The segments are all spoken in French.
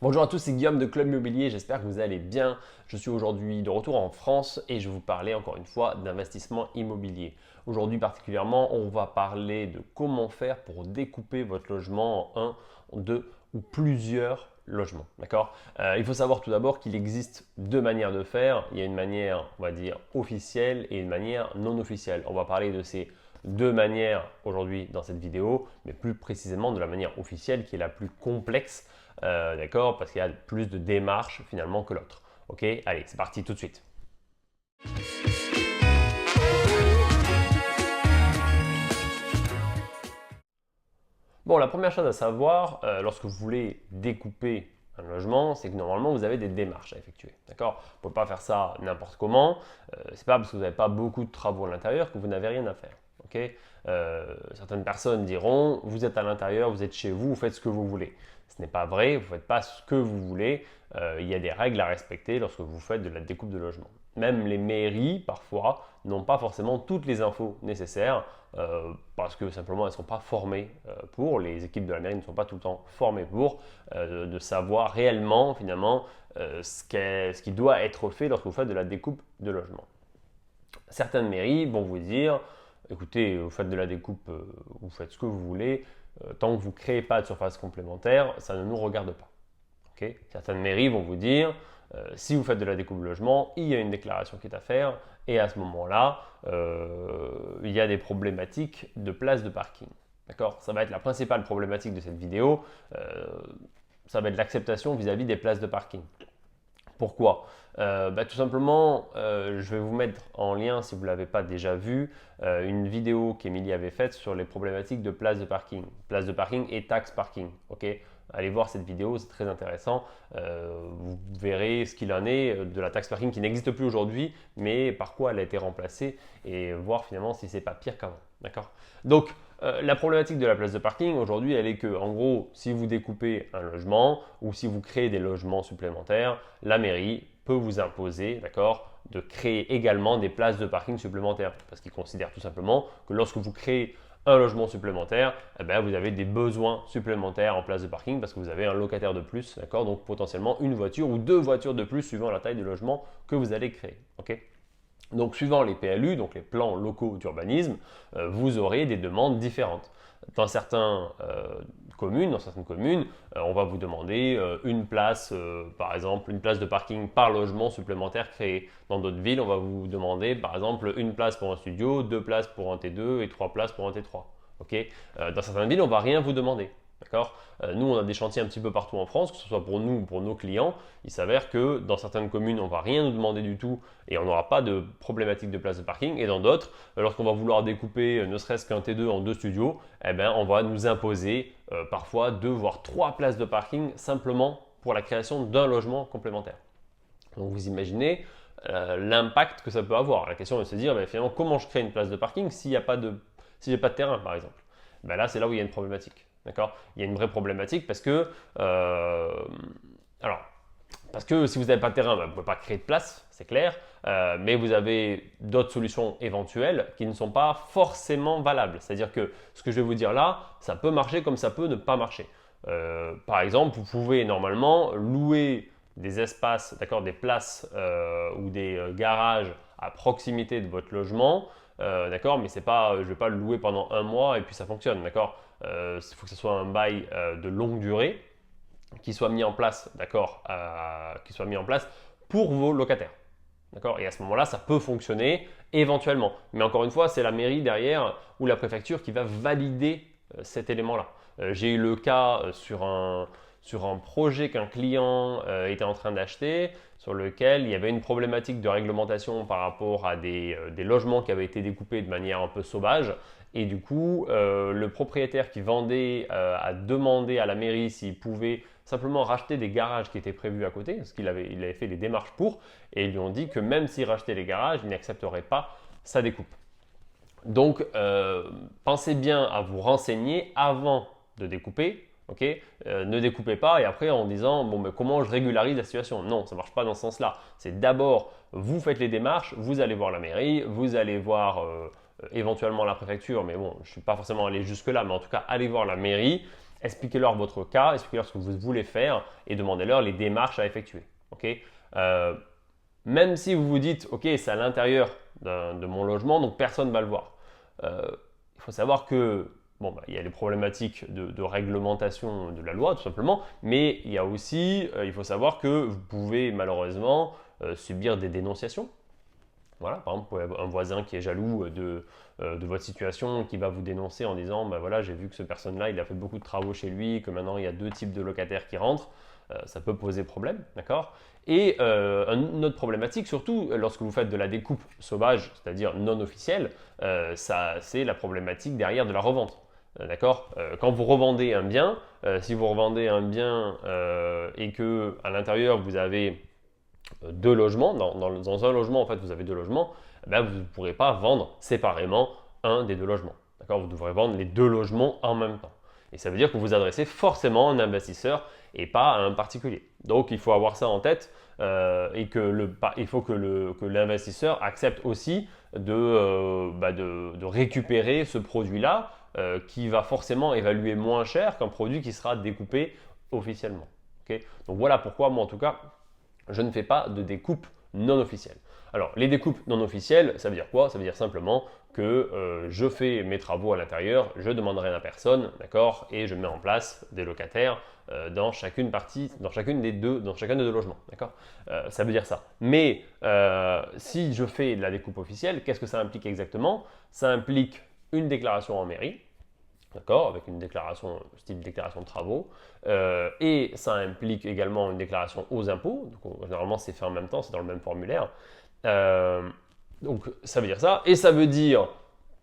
Bonjour à tous, c'est Guillaume de Club Immobilier, j'espère que vous allez bien. Je suis aujourd'hui de retour en France et je vais vous parler encore une fois d'investissement immobilier. Aujourd'hui particulièrement, on va parler de comment faire pour découper votre logement en un, deux ou plusieurs logements. D'accord. Il faut savoir tout d'abord qu'il existe deux manières de faire. Il y a une manière, on va dire, officielle et une manière non officielle. On va parler de ces deux manières aujourd'hui dans cette vidéo, mais plus précisément de la manière officielle qui est la plus complexe. D'accord, parce qu'il y a plus de démarches finalement que l'autre. Ok, allez, c'est parti tout de suite. Bon, la première chose à savoir, lorsque vous voulez découper un logement, c'est que normalement vous avez des démarches à effectuer. D'accord. Vous ne pouvez pas faire ça n'importe comment. C'est pas parce que vous n'avez pas beaucoup de travaux à l'intérieur que vous n'avez rien à faire. Ok. Certaines personnes diront, vous êtes à l'intérieur, vous êtes chez vous, vous faites ce que vous voulez. Ce n'est pas vrai, vous ne faites pas ce que vous voulez. Il y a des règles à respecter lorsque vous faites de la découpe de logement. Même les mairies, parfois, n'ont pas forcément toutes les infos nécessaires parce que simplement elles ne sont pas formées pour. Les équipes de la mairie ne sont pas tout le temps formées pour de savoir réellement, finalement, ce qui doit être fait lorsque vous faites de la découpe de logement. Certaines mairies vont vous dire, écoutez, vous faites de la découpe, vous faites ce que vous voulez, tant que vous ne créez pas de surface complémentaire, ça ne nous regarde pas. Okay. Certaines mairies vont vous dire, si vous faites de la découpe de logement, il y a une déclaration qui est à faire, et à ce moment-là, il y a des problématiques de place de parking. D'accord. Ça va être la principale problématique de cette vidéo, ça va être l'acceptation vis-à-vis des places de parking. Pourquoi? Tout simplement, je vais vous mettre en lien, si vous ne l'avez pas déjà vu, une vidéo qu'Emilie avait faite sur les problématiques de place de parking et taxe parking. Okay. Allez voir cette vidéo, c'est très intéressant. Vous verrez ce qu'il en est de la taxe parking qui n'existe plus aujourd'hui, mais par quoi elle a été remplacée et voir finalement si c'est pas pire qu'avant. D'accord. Donc, la problématique de la place de parking aujourd'hui, elle est que, en gros, si vous découpez un logement ou si vous créez des logements supplémentaires, la mairie peut vous imposer, d'accord, de créer également des places de parking supplémentaires. Parce qu'ils considèrent tout simplement que lorsque vous créez un logement supplémentaire, eh bien, vous avez des besoins supplémentaires en place de parking parce que vous avez un locataire de plus, d'accord, donc potentiellement une voiture ou deux voitures de plus suivant la taille du logement que vous allez créer. Ok. Donc, suivant les PLU, donc les plans locaux d'urbanisme, vous aurez des demandes différentes. Dans certaines communes, on va vous demander une place, par exemple, une place de parking par logement supplémentaire créé. Dans d'autres villes, on va vous demander, par exemple, une place pour un studio, deux places pour un T2 et trois places pour un T3. Okay. Dans certaines villes, on ne va rien vous demander. D'accord. Nous, on a des chantiers un petit peu partout en France, que ce soit pour nous ou pour nos clients. Il s'avère que dans certaines communes, on ne va rien nous demander du tout et on n'aura pas de problématique de place de parking. Et dans d'autres, lorsqu'on va vouloir découper ne serait-ce qu'un T2 en deux studios, eh ben, on va nous imposer parfois deux voire trois places de parking simplement pour la création d'un logement complémentaire. Donc vous imaginez l'impact que ça peut avoir. La question est de se dire, finalement, comment je crée une place de parking s'il n'y a pas de, si j'ai pas de terrain, par exemple. Là, c'est là où il y a une problématique. D'accord. Il y a une vraie problématique parce que, parce que si vous n'avez pas de terrain, vous ne pouvez pas créer de place, c'est clair, mais vous avez d'autres solutions éventuelles qui ne sont pas forcément valables. C'est-à-dire que ce que je vais vous dire là, ça peut marcher comme ça peut ne pas marcher. Par exemple, vous pouvez normalement louer des espaces, d'accord, des places ou des garages à proximité de votre logement, d'accord, mais c'est pas, je ne vais pas le louer pendant un mois et puis ça fonctionne, d'accord. Il faut que ce soit un bail de longue durée qui soit mis en place, d'accord, qui soit mis en place pour vos locataires. D'accord. Et à ce moment-là, ça peut fonctionner éventuellement. Mais encore une fois, c'est la mairie derrière ou la préfecture qui va valider cet élément-là. J'ai eu le cas sur un projet qu'un client était en train d'acheter, sur lequel il y avait une problématique de réglementation par rapport à des logements qui avaient été découpés de manière un peu sauvage. Et du coup, le propriétaire qui vendait a demandé à la mairie s'il pouvait simplement racheter des garages qui étaient prévus à côté, parce qu'il avait fait les démarches pour, et ils lui ont dit que même s'il rachetait les garages, il n'accepterait pas sa découpe. Donc, pensez bien à vous renseigner avant de découper. Okay. Ne découpez pas et après en disant bon, mais comment je régularise la situation. Non, ça ne marche pas dans ce sens-là. C'est d'abord, vous faites les démarches, vous allez voir la mairie, vous allez voir éventuellement la préfecture, mais bon, je ne suis pas forcément allé jusque-là, mais en tout cas, allez voir la mairie. expliquez-leur votre cas, expliquez-leur ce que vous voulez faire et demandez-leur les démarches à effectuer. Okay. Même si vous vous dites, ok, c'est à l'intérieur de mon logement, donc personne ne va le voir. Il faut savoir que bon, il y a les problématiques de réglementation de la loi, tout simplement, mais il y a aussi, il faut savoir que vous pouvez malheureusement subir des dénonciations. Voilà, par exemple, un voisin qui est jaloux de votre situation, qui va vous dénoncer en disant, ben voilà, j'ai vu que ce personne-là, il a fait beaucoup de travaux chez lui, que maintenant il y a 2 types de locataires qui rentrent, ça peut poser problème, d'accord? Et une autre problématique, surtout lorsque vous faites de la découpe sauvage, c'est-à-dire non officielle, c'est la problématique derrière de la revente. D'accord. Quand vous revendez un bien, si vous revendez un bien et que à l'intérieur vous avez 2 logements, dans un logement en fait vous avez 2 logements, ben, vous ne pourrez pas vendre séparément un des 2 logements. D'accord. Vous devrez vendre les 2 logements en même temps. Et ça veut dire que vous adressez forcément à un investisseur et pas à un particulier. Donc il faut avoir ça en tête et il faut que l'investisseur accepte aussi de récupérer ce produit-là qui va forcément évaluer moins cher qu'un produit qui sera découpé officiellement. Okay. Donc voilà pourquoi moi en tout cas je ne fais pas de découpe non officielle. Alors les découpes non officielles, ça veut dire quoi? Ça veut dire simplement que je fais mes travaux à l'intérieur, je ne demande rien à personne, d'accord, et je mets en place des locataires dans chacun des deux logements, d'accord. Ça veut dire ça. Mais si je fais de la découpe officielle, qu'est-ce que ça implique exactement? Ça implique une déclaration en mairie, d'accord, avec une déclaration, style déclaration de travaux, et ça implique également une déclaration aux impôts. Donc, généralement, c'est fait en même temps, c'est dans le même formulaire. Donc ça veut dire ça, et ça veut dire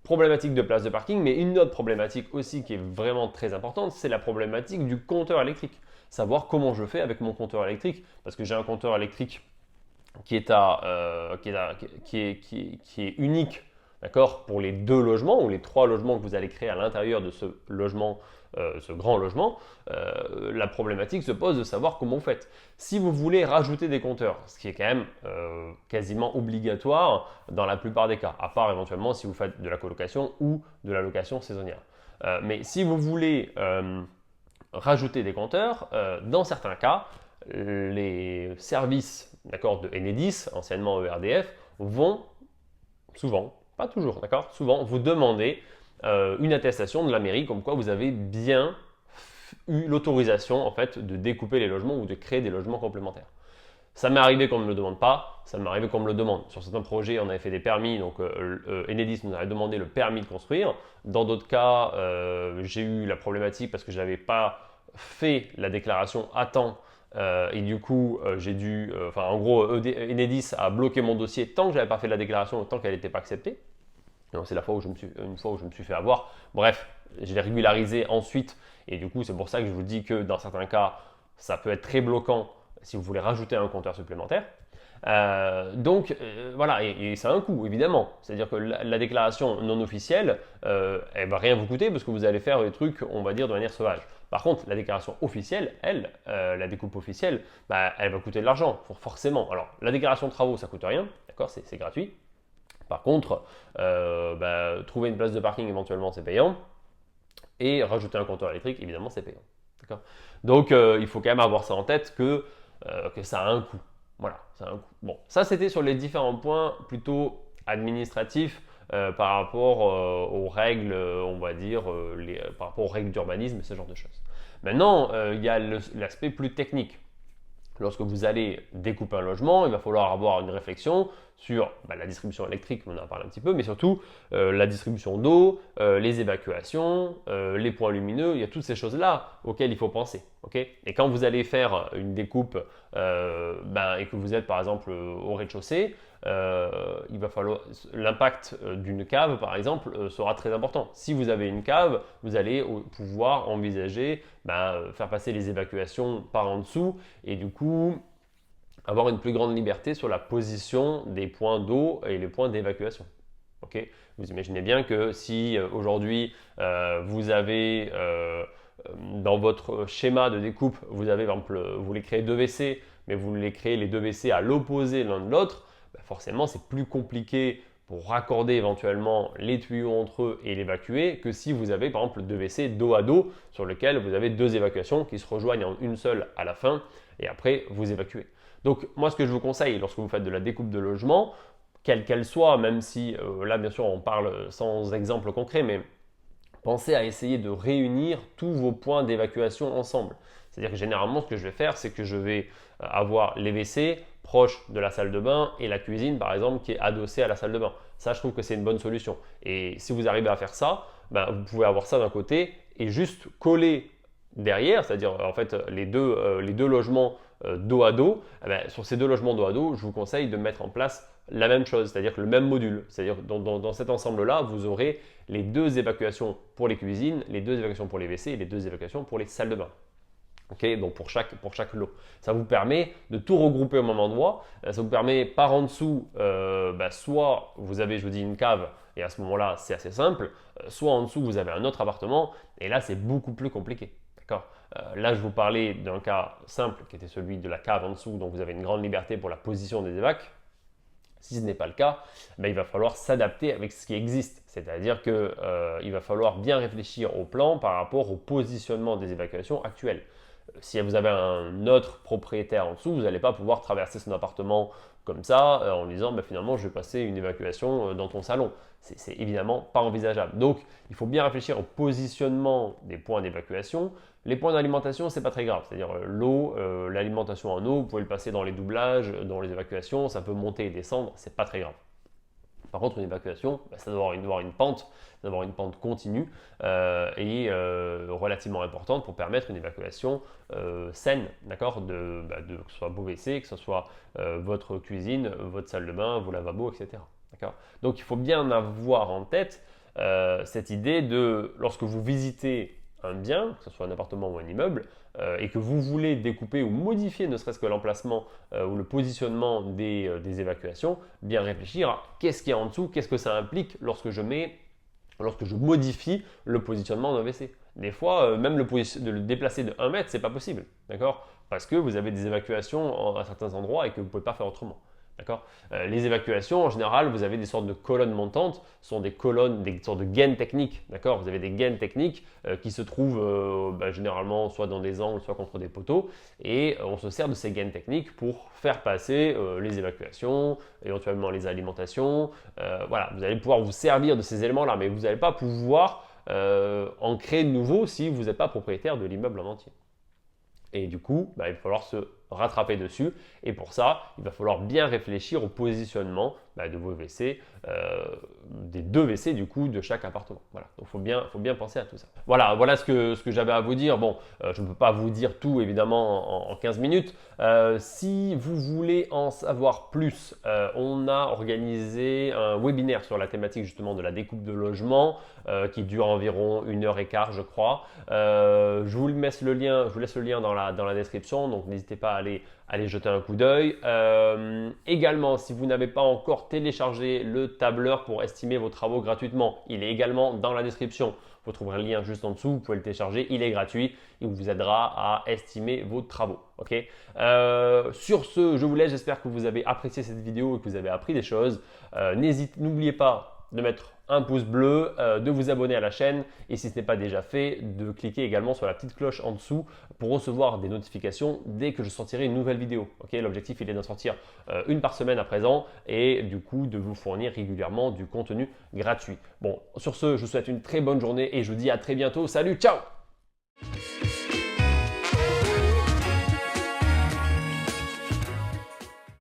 problématique de place de parking, mais une autre problématique aussi qui est vraiment très importante, c'est la problématique du compteur électrique. Savoir comment je fais avec mon compteur électrique, parce que j'ai un compteur électrique qui est unique, d'accord, pour les 2 logements ou les 3 logements que vous allez créer à l'intérieur de ce logement, ce grand logement. La problématique se pose de savoir comment vous faites. Si vous voulez rajouter des compteurs, ce qui est quand même quasiment obligatoire dans la plupart des cas, à part éventuellement si vous faites de la colocation ou de la location saisonnière. Mais si vous voulez rajouter des compteurs, dans certains cas, les services, d'accord, de Enedis, anciennement ERDF, vont souvent, pas toujours, d'accord, souvent vous demander une attestation de la mairie comme quoi vous avez bien eu l'autorisation en fait de découper les logements ou de créer des logements complémentaires. Ça m'est arrivé qu'on ne me le demande pas, ça m'est arrivé qu'on me le demande. Sur certains projets, on avait fait des permis, donc Enedis nous avait demandé le permis de construire. Dans d'autres cas, j'ai eu la problématique parce que je n'avais pas fait la déclaration à temps. Et du coup, j'ai dû, en gros, Enedis a bloqué mon dossier tant que je n'avais pas fait la déclaration, tant qu'elle n'était pas acceptée. Donc c'est une fois où je me suis fait avoir. Bref, je l'ai régularisé ensuite. Et du coup, c'est pour ça que je vous dis que dans certains cas, ça peut être très bloquant si vous voulez rajouter un compteur supplémentaire. Voilà, et ça a un coût, évidemment. C'est-à-dire que la déclaration non officielle, elle va rien vous coûter parce que vous allez faire des trucs, on va dire, de manière sauvage. Par contre, la déclaration officielle, la découpe officielle, elle va coûter de l'argent, forcément. Alors, la déclaration de travaux, ça coûte rien, d'accord, c'est gratuit. Par contre, trouver une place de parking éventuellement, c'est payant. Et rajouter un compteur électrique, évidemment, c'est payant. D'accord. Donc, il faut quand même avoir ça en tête que ça a un coût. Voilà, ça a un coût. Bon, ça, c'était sur les différents points plutôt administratifs par rapport aux règles, on va dire, par rapport aux règles d'urbanisme, ce genre de choses. Maintenant, il y a l'aspect plus technique. Lorsque vous allez découper un logement, il va falloir avoir une réflexion sur la distribution électrique, on en a parlé un petit peu, mais surtout la distribution d'eau, les évacuations, les points lumineux, il y a toutes ces choses-là auxquelles il faut penser. Okay. Et quand vous allez faire une découpe et que vous êtes par exemple au rez-de-chaussée, il va falloir l'impact d'une cave par exemple sera très important. Si vous avez une cave, vous allez pouvoir envisager faire passer les évacuations par en dessous et du coup avoir une plus grande liberté sur la position des points d'eau et les points d'évacuation. Okay. Vous imaginez bien que si aujourd'hui vous avez dans votre schéma de découpe, vous avez par exemple, vous voulez créer 2 WC, mais vous voulez créer les 2 WC à l'opposé l'un de l'autre, forcément c'est plus compliqué pour raccorder éventuellement les tuyaux entre eux et l'évacuer que si vous avez par exemple deux WC dos à dos sur lequel vous avez deux évacuations qui se rejoignent en une seule à la fin et après vous évacuez. Donc moi ce que je vous conseille lorsque vous faites de la découpe de logement, quelle qu'elle soit, même si là bien sûr on parle sans exemple concret, mais pensez à essayer de réunir tous vos points d'évacuation ensemble. C'est-à-dire que généralement, ce que je vais faire, c'est que je vais avoir les WC proches de la salle de bain et la cuisine, par exemple, qui est adossée à la salle de bain. Ça, je trouve que c'est une bonne solution. Et si vous arrivez à faire ça, ben, vous pouvez avoir ça d'un côté et juste coller derrière, c'est-à-dire en fait les deux logements dos à dos. Eh ben, sur ces deux logements dos à dos, je vous conseille de mettre en place la même chose, c'est-à-dire le même module. C'est-à-dire dans cet ensemble-là, vous aurez les deux évacuations pour les cuisines, les deux évacuations pour les WC et les deux évacuations pour les salles de bain. Okay, donc pour chaque lot. Ça vous permet de tout regrouper au même endroit. Ça vous permet par en dessous, soit vous avez, je vous dis, une cave et à ce moment-là, c'est assez simple. Soit en dessous, vous avez un autre appartement et là, c'est beaucoup plus compliqué. D'accord. Là, je vous parlais d'un cas simple qui était celui de la cave en dessous, donc vous avez une grande liberté pour la position des évacs. Si ce n'est pas le cas, il va falloir s'adapter avec ce qui existe. C'est-à-dire qu'il va falloir bien réfléchir au plan par rapport au positionnement des évacuations actuelles. Si vous avez un autre propriétaire en dessous, vous n'allez pas pouvoir traverser son appartement comme ça en disant finalement je vais passer une évacuation dans ton salon. C'est évidemment pas envisageable. Donc il faut bien réfléchir au positionnement des points d'évacuation. Les points d'alimentation, c'est pas très grave. C'est-à-dire l'eau, l'alimentation en eau, vous pouvez le passer dans les doublages, dans les évacuations, ça peut monter et descendre, c'est pas très grave. Par contre, une évacuation, ça doit avoir une pente, continue et relativement importante pour permettre une évacuation saine, d'accord, que ce soit vos WC, que ce soit votre cuisine, votre salle de bain, vos lavabos, etc. D'accord. Donc, il faut bien avoir en tête cette idée de, lorsque vous visitez un bien, que ce soit un appartement ou un immeuble, et que vous voulez découper ou modifier ne serait-ce que l'emplacement ou le positionnement des évacuations, bien réfléchir à qu'est-ce qu'il y a en dessous, qu'est-ce que ça implique lorsque je modifie le positionnement d'un WC. Des fois, même de le déplacer de 1 mètre, c'est pas possible, d'accord? Parce que vous avez des évacuations à certains endroits et que vous ne pouvez pas faire autrement. D'accord. Les évacuations, en général, vous avez des sortes de colonnes montantes, ce sont des colonnes, des sortes de gaines techniques. D'accord. Vous avez des gaines techniques qui se trouvent généralement soit dans des angles, soit contre des poteaux. Et on se sert de ces gaines techniques pour faire passer les évacuations, éventuellement les alimentations. Voilà, vous allez pouvoir vous servir de ces éléments-là, mais vous n'allez pas pouvoir en créer de nouveaux si vous n'êtes pas propriétaire de l'immeuble en entier. Et du coup, il va falloir se rattraper dessus. Et pour ça, il va falloir bien réfléchir au positionnement de vos WC, des deux WC du coup de chaque appartement. Voilà, donc il faut bien penser à tout ça. Voilà ce que j'avais à vous dire. Bon, je ne peux pas vous dire tout évidemment en 15 minutes. Si vous voulez en savoir plus, on a organisé un webinaire sur la thématique justement de la découpe de logement qui dure environ 1h15 je crois. Je vous laisse le lien dans la description, donc n'hésitez pas à aller jeter un coup d'œil. Également, si vous n'avez pas encore téléchargé le tableur pour estimer vos travaux gratuitement, il est également dans la description. Vous trouverez le lien juste en dessous, vous pouvez le télécharger, il est gratuit, il vous aidera à estimer vos travaux. Okay. Sur ce, je vous laisse, j'espère que vous avez apprécié cette vidéo et que vous avez appris des choses. N'oubliez pas de mettre un pouce bleu, de vous abonner à la chaîne et si ce n'est pas déjà fait, de cliquer également sur la petite cloche en dessous pour recevoir des notifications dès que je sortirai une nouvelle vidéo. Okay. L'objectif, il est d'en sortir une par semaine à présent et du coup de vous fournir régulièrement du contenu gratuit. Bon, sur ce, je vous souhaite une très bonne journée et je vous dis à très bientôt. Salut, ciao!